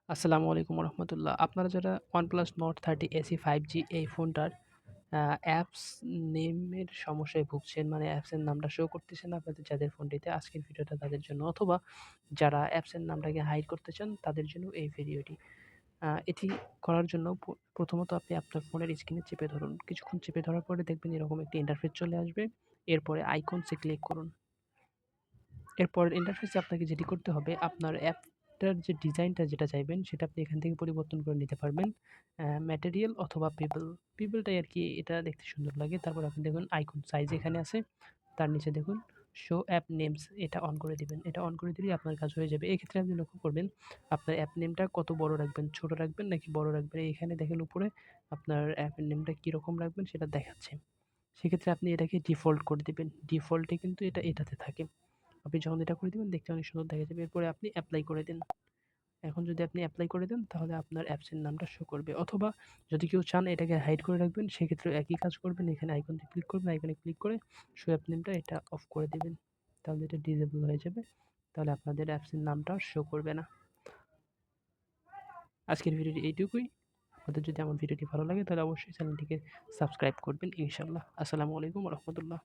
আসসালামু আলাইকুম রহমতুল্লাহ। আপনারা যারা OnePlus Nord 30 SE 5G এই ফোনটার অ্যাপস নেমের সমস্যায় ভুগছেন, মানে অ্যাপসের নামটা শো করতেছে না আপনাদের যাদের ফোনটিতে, আজকের ভিডিওটা তাদের জন্য। অথবা যারা অ্যাপসের নামটাকে হাইড করতে চান তাদের জন্য এই ভিডিওটি। এটি করার জন্য প্রথমত আপনি আপনার ফোনের স্ক্রিনে চেপে ধরুন। কিছুক্ষণ চেপে ধরার পরে দেখবেন এরকম একটি ইন্টারফেস চলে আসবে। এরপরে আইকনসে ক্লিক করুন। এরপর ইন্টারফেসে আপনাকে যেটি করতে হবে, আপনার অ্যাপটার যে ডিজাইনটা যেটা চাইবেন সেটা আপনি এখান থেকে পরিবর্তন করে নিতে পারবেন। ম্যাটেরিয়াল অথবা পিপলটাই আরকি এটা দেখতে সুন্দর লাগে। তারপর আপনি দেখুন আইকন সাইজ এখানে আছে। তার নিচে দেখুন শো অ্যাপ নেমস, এটা অন করে দিবেন। এটা অন করে দিলেই আপনার কাজ হয়ে যাবে। এক্ষেত্রে আপনি লক্ষ্য করবেন আপনার অ্যাপ নেমটা কত বড় রাখবেন, ছোট রাখবেন নাকি বড় রাখবেন। এখানে দেখেন উপরে আপনার অ্যাপের নেমটা কিরকম রাখবেন সেটা দেখাচ্ছে। সেক্ষেত্রে আপনি এটাকে ডিফল্ট করে দিবেন। ডিফল্টে কিন্তু এটাতে থাকে। আপনি যখন এটা করে দিবেন দেখতে অনেক সুন্দর দেখা যাবে। এরপরে আপনি এপ্লাই করে দিন। এখন যদি আপনি এপ্লাই করে দেন তাহলে আপনার অ্যাপসের নামটা শো করবে। অথবা যদি কেউ চান এটাকে হাইড করে রাখবেন সেক্ষেত্রেও একই কাজ করবেন। এখানে আইকনে ক্লিক করবেন, আইকনে ক্লিক করে শো অ্যাপ নেমটা এটা অফ করে দিবেন। তাহলে এটা ডিসেবল হয়ে যাবে। তাহলে আপনাদের অ্যাপসের নামটা আর শো করবে না। আজকের ভিডিওটি এইটুকুই। আপনাদের যদি আমার ভিডিওটি ভালো লাগে তাহলে অবশ্যই চ্যানেলটিকে সাবস্ক্রাইব করবেন ইনশাআল্লাহ। আসসালামু আলাইকুম ওয়া রাহমাতুল্লাহ।